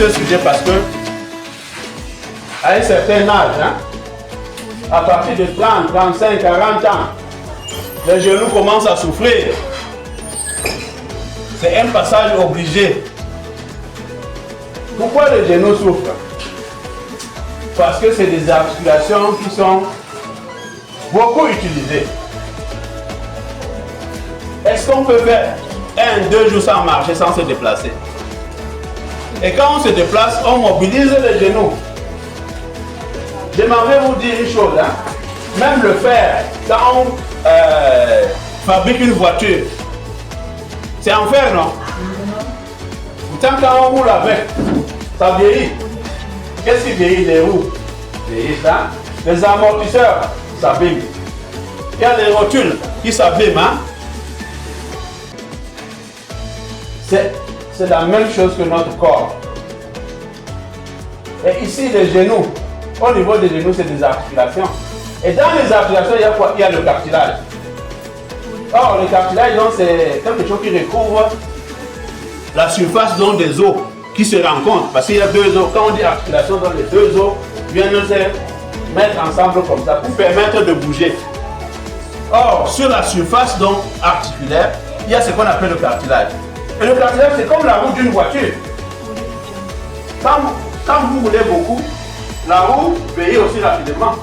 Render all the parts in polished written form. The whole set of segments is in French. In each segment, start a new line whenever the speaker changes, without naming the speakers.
ce sujet parce que, à un certain âge, hein, à partir de 30, 35, 40 ans, les genoux commencent à souffrir. C'est un passage obligé. Pourquoi les genoux souffrent? Parce que c'est des articulations qui sont beaucoup utilisées. Est-ce qu'on peut faire 1-2 jours sans marcher, sans se déplacer? Et quand on se déplace, on mobilise les genoux. J'aimerais vous dire une chose, hein? Même le fer, quand on fabrique une voiture, c'est en fer, non? Pourtant, quand on roule avec, ça vieillit. Qu'est-ce qui vieillit? Les roues vieillissent, hein? Les amortisseurs s'abîment. Il y a les rotules qui s'abîment, hein? C'est la même chose que notre corps. Et ici, les genoux, au niveau des genoux, c'est des articulations. Et dans les articulations, il y a quoi? Il y a le cartilage. Or, le cartilage, c'est quelque chose qui recouvre la surface des os qui se rencontrent. Parce qu'il y a deux os. Quand on dit articulation, les deux os viennent se mettre ensemble comme ça pour permettre de bouger. Or, sur la surface articulaire, il y a ce qu'on appelle le cartilage. Et le cartilage, c'est comme la roue d'une voiture. Quand vous roulez beaucoup, la roue vieillit aussi rapidement.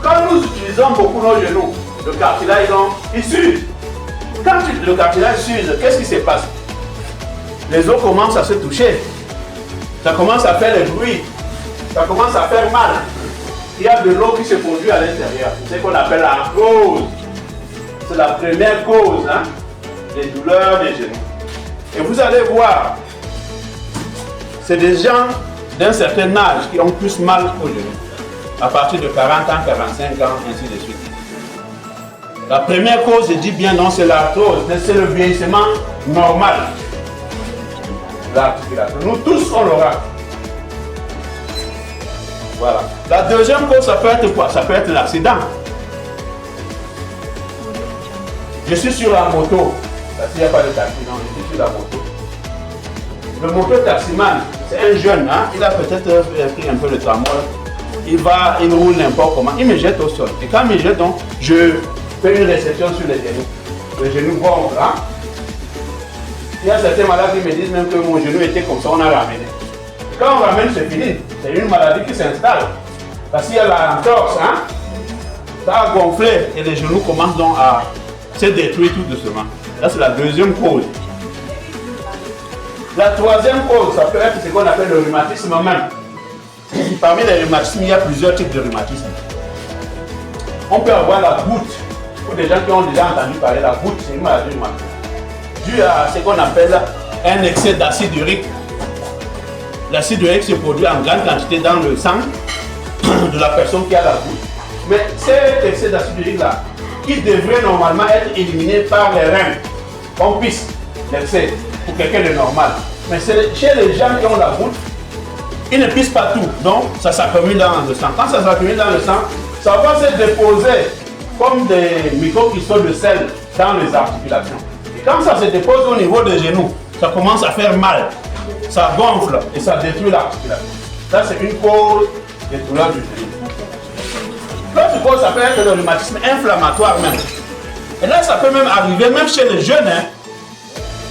Quand nous utilisons beaucoup nos genoux, le cartilage, il s'use. Quand le cartilage s'use, qu'est-ce qui se passe? Les os commencent à se toucher. Ça commence à faire des bruits. Ça commence à faire mal. Il y a de l'eau qui se produit à l'intérieur. C'est ce qu'on appelle l'arthrose. C'est la première cause, hein, des douleurs des genoux. Et vous allez voir, c'est des gens d'un certain âge qui ont plus mal aux genoux. À partir de 40 ans, 45 ans, ainsi de suite. La première cause, je dis bien non, c'est l'arthrose, c'est le vieillissement normal. L'articulation. Nous tous, on l'aura. Voilà. La deuxième cause, ça peut être quoi? Ça peut être l'accident. Je suis sur la moto. Parce qu'il n'y a pas de taxi, non, je suis sur la moto. Le moto-taximan, c'est un jeune, hein? Il a peut-être pris un peu le tramway. Il roule n'importe comment. Il me jette au sol. Et quand il me jette, donc, je fais une réception sur les genoux. Le genou gonfle, hein? Il y a certains malades qui me disent même que mon genou était comme ça, on a ramené. Et quand on ramène, c'est fini. C'est une maladie qui s'installe. Parce qu'il y a la entorse, hein? Ça a gonflé et les genoux commencent donc à se détruire tout doucement. Là, c'est la deuxième cause. La troisième cause, ça peut être ce qu'on appelle le rhumatisme même. Parmi les rhumatismes, il y a plusieurs types de rhumatisme. On peut avoir la goutte. Pour des gens qui ont déjà entendu parler, la goutte, c'est une maladie rhumatique. Dû à ce qu'on appelle un excès d'acide urique. L'acide urique se produit en grande quantité dans le sang de la personne qui a la goutte. Mais cet excès d'acide urique-là, qui devrait normalement être éliminé par les reins, on pisse l'excès pour quelqu'un de normal. Mais chez les gens qui ont la goutte, ils ne pissent pas tout, donc ça s'accumule dans le sang. Quand ça s'accumule dans le sang, ça va se déposer comme des microcristaux de sel dans les articulations. Et quand ça se dépose au niveau des genoux, ça commence à faire mal, ça gonfle et ça détruit l'articulation. Ça, c'est une cause des douleurs du genou. L'autre cause, ça peut être le rhumatisme inflammatoire même. Et là, ça peut même arriver, même chez les jeunes. Hein.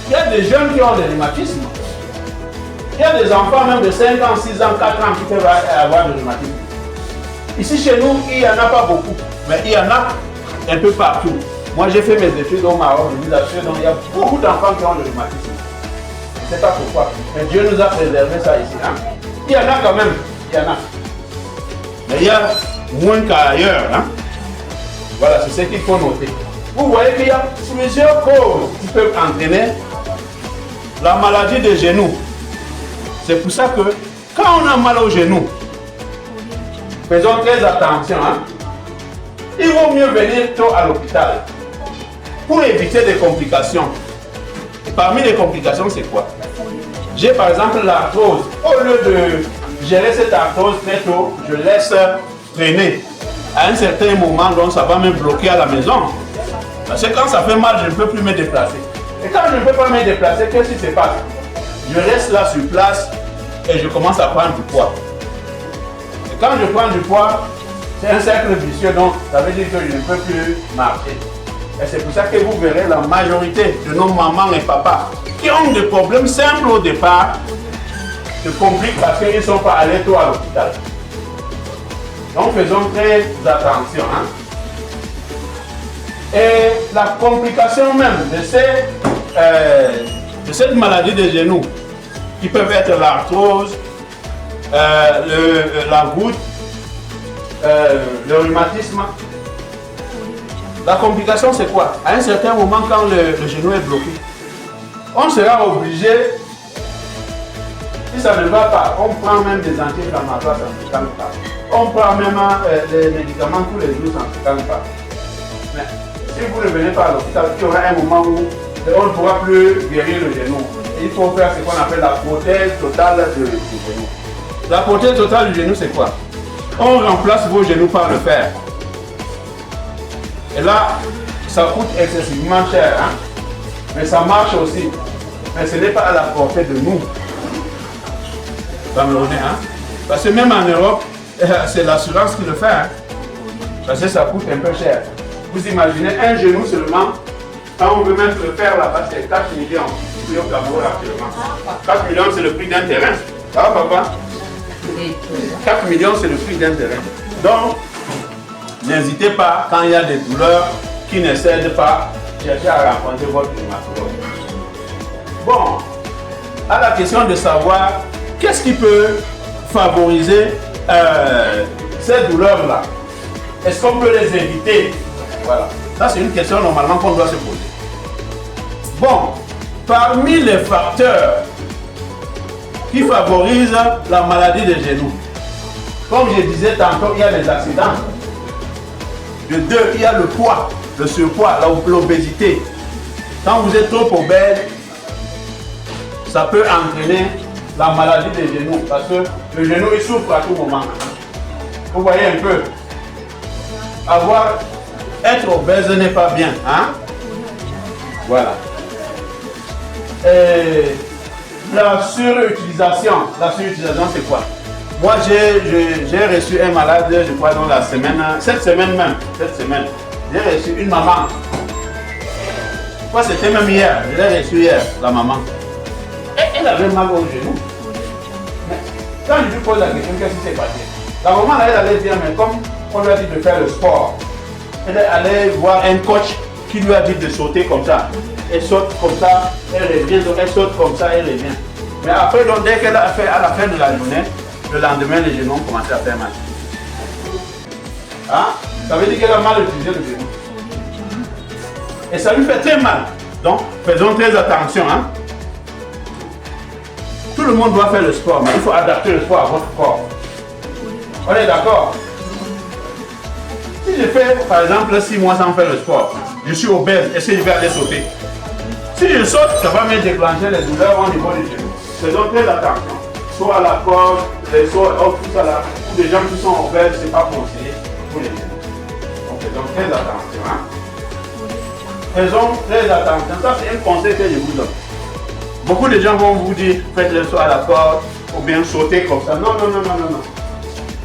Il y a des jeunes qui ont des rhumatismes. Il y a des enfants même de 5 ans, 6 ans, 4 ans qui peuvent avoir des rhumatismes. Ici, chez nous, il n'y en a pas beaucoup. Mais il y en a un peu partout. Moi, j'ai fait mes études au Maroc, je vous assure, donc il y a beaucoup d'enfants qui ont le rhumatisme. Je ne sais pas pourquoi. Mais Dieu nous a préservé ça ici. Hein. Il y en a quand même. Il y en a. Mais il y a moins qu'ailleurs. Hein. Voilà, c'est ce qu'il faut noter. Vous voyez qu'il y a plusieurs causes qui peuvent entraîner la maladie des genoux. C'est pour ça que quand on a mal aux genoux, faisons très attention. Hein. Il vaut mieux venir tôt à l'hôpital pour éviter des complications. Et parmi les complications, c'est quoi? J'ai par exemple l'arthrose. Au lieu de gérer cette arthrose très tôt, je laisse traîner. À un certain moment, donc, ça va me bloquer à la maison. Parce que quand ça fait mal, je ne peux plus me déplacer. Et quand je ne peux pas me déplacer, qu'est-ce qui se passe? Je reste là sur place et je commence à prendre du poids. Et quand je prends du poids, c'est un cercle vicieux, donc ça veut dire que je ne peux plus marcher. Et c'est pour ça que vous verrez la majorité de nos mamans et papas qui ont des problèmes simples au départ, se compliquent parce qu'ils ne sont pas allés tôt à l'hôpital. Donc faisons très attention. Hein. Et la complication même de cette maladie des genoux, qui peuvent être l'arthrose, la goutte, le rhumatisme. La complication c'est quoi? À un certain moment, quand le genou est bloqué, on sera obligé, si ça ne va pas, on prend même des anti-inflammatoires, ça ne se calme pas. On prend même des médicaments tous les jours, ça ne se calme pas. Mais si vous ne venez pas à l'hôpital, il y aura un moment où on ne pourra plus guérir le genou. Il faut faire ce qu'on appelle la prothèse totale du genou. La prothèse totale du genou, c'est quoi? On remplace vos genoux par le fer. Et là, ça coûte excessivement cher, hein? Mais ça marche aussi. Mais ce n'est pas à la portée de nous. Camerounais, hein? Parce que même en Europe, c'est l'assurance qui le fait. Hein? Parce que ça coûte un peu cher. Vous imaginez un genou seulement, quand on veut mettre le fer là-bas, c'est 4 millions. Ici au Cameroun actuellement. 4 millions, c'est le prix d'un terrain. Ça va, papa? 4 millions, c'est le prix d'un terrain. Donc, n'hésitez pas, quand il y a des douleurs qui ne cèdent pas, cherchez à rencontrer votre rhumatologue. Bon, à la question de savoir qu'est-ce qui peut favoriser ces douleurs-là. Est-ce qu'on peut les éviter? Voilà. Ça, c'est une question normalement qu'on doit se poser. Bon, parmi les facteurs qui favorisent la maladie des genoux, comme je disais tantôt, il y a les accidents. De deux, il y a le poids, le surpoids, l'obésité. Quand vous êtes trop obèse, ça peut entraîner la maladie des genoux parce que le genou il souffre à tout moment. Vous voyez un peu. Être obèse n'est pas bien. Hein? Voilà. Et la surutilisation c'est quoi? Moi j'ai reçu un malade, je crois dans la semaine, cette semaine, j'ai reçu une maman. Moi c'était même hier, je l'ai reçu hier, la maman. Et elle avait mal au genou. Mais quand je lui pose la question, qu'est-ce qui s'est passé? La maman elle allait dire, mais comme on lui a dit de faire le sport, elle est allée voir un coach qui lui a dit de sauter comme ça. Elle saute comme ça, elle revient, donc elle saute comme ça, elle revient. Mais après, donc, dès qu'elle a fait à la fin de la journée, le lendemain, les genoux ont commencé à faire mal. Hein? Ça veut dire qu'elle a mal utilisé le genou. Et ça lui fait très mal. Donc, faisons très attention. Hein? Tout le monde doit faire le sport, mais il faut adapter le sport à votre corps. On est d'accord? Si je fais, par exemple, 6 mois sans faire le sport, je suis obèse, est-ce que je vais aller sauter? Si je saute, ça va me déclencher les douleurs au niveau du genou. Faisons très attention. Soit à la corde, soit tout ça là. Pour des gens qui sont obèses, ce n'est pas conseillé pour les genoux. Donc faisons très attention. Hein? Faisons très attention. Ça, c'est un conseil que je vous donne. Beaucoup de gens vont vous dire, faites-le soit à la corde, ou bien sauter comme ça. Non.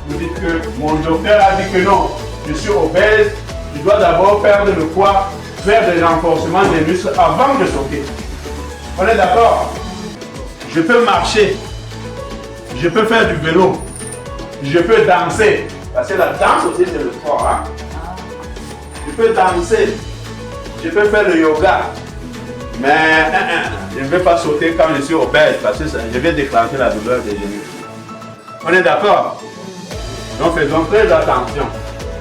Vous dites que mon docteur a dit que non, je suis obèse, je dois d'abord perdre le poids, faire des renforcements des muscles avant de sauter. On est d'accord? Je peux marcher, je peux faire du vélo, je peux danser, parce que la danse aussi c'est le sport. Hein? Je peux danser, je peux faire le yoga, mais je ne vais pas sauter quand je suis obèse, parce que je vais déclencher la douleur des genoux. On est d'accord? Donc faisons très attention.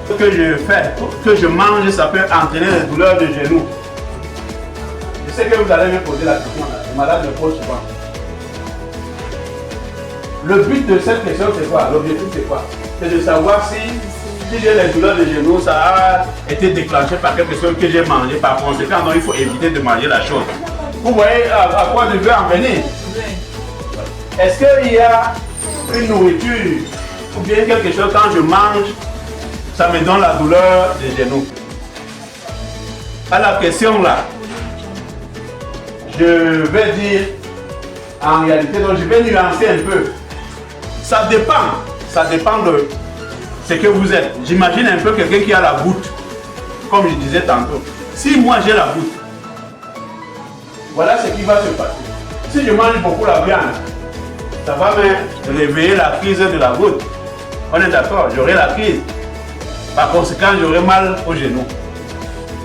Ce que je fais, que je mange, ça peut entraîner les douleurs de genoux. Je sais que vous allez me poser la question, les malades me posent souvent. Le but de cette question c'est quoi? L'objectif c'est quoi? C'est de savoir si j'ai les douleurs de genoux, ça a été déclenché par quelque chose que j'ai mangé. Par conséquent, donc il faut éviter de manger la chose. Vous voyez à quoi je veux en venir? Est-ce qu'il y a une nourriture ou bien quelque chose quand je mange, ça me donne la douleur des genoux? À la question là, je vais dire en réalité, donc je vais nuancer un peu. Ça dépend de ce que vous êtes. J'imagine un peu quelqu'un qui a la goutte, comme je disais tantôt. Si moi j'ai la goutte, voilà ce qui va se passer. Si je mange beaucoup la viande, ça va me réveiller la crise de la goutte. On est d'accord, j'aurai la crise. Par conséquent, j'aurai mal au genou.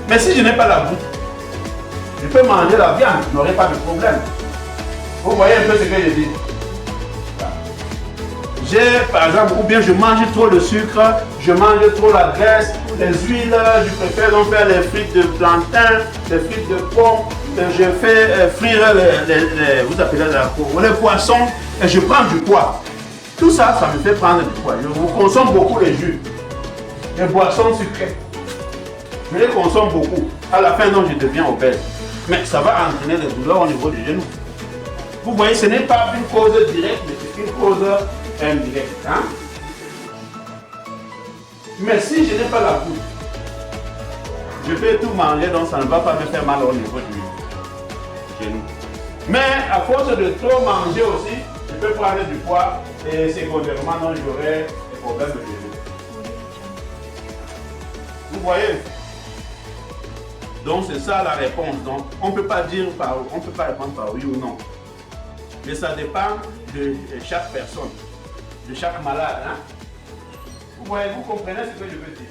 Mais si je n'ai pas la goutte, je peux manger la viande, je n'aurai pas de problème. Vous voyez un peu ce que je dis. J'ai, par exemple, ou bien je mange trop de sucre, je mange trop la graisse, les huiles, je préfère donc faire les frites de plantain, les frites de pommes, je fais frire vous appelez la peau, les poissons, et je prends du poids. Tout ça, ça me fait prendre du poids. Je consomme beaucoup les jus, les boissons sucrées. Je les consomme beaucoup. À la fin, donc, je deviens obèse. Mais ça va entraîner des douleurs au niveau du genou. Vous voyez, ce n'est pas une cause directe, mais c'est une cause indirecte. Hein? Mais si je n'ai pas la goutte, je peux tout manger, donc ça ne va pas me faire mal au niveau du genou. Mais à force de trop manger aussi, je peux prendre du poids et secondairement, donc j'aurai des problèmes de genou. Vous voyez? Donc c'est ça la réponse. Donc on ne peut pas dire on peut pas répondre par oui ou non. Mais ça dépend de chaque personne, de chaque malade. Hein? Vous voyez, vous comprenez ce que je veux dire?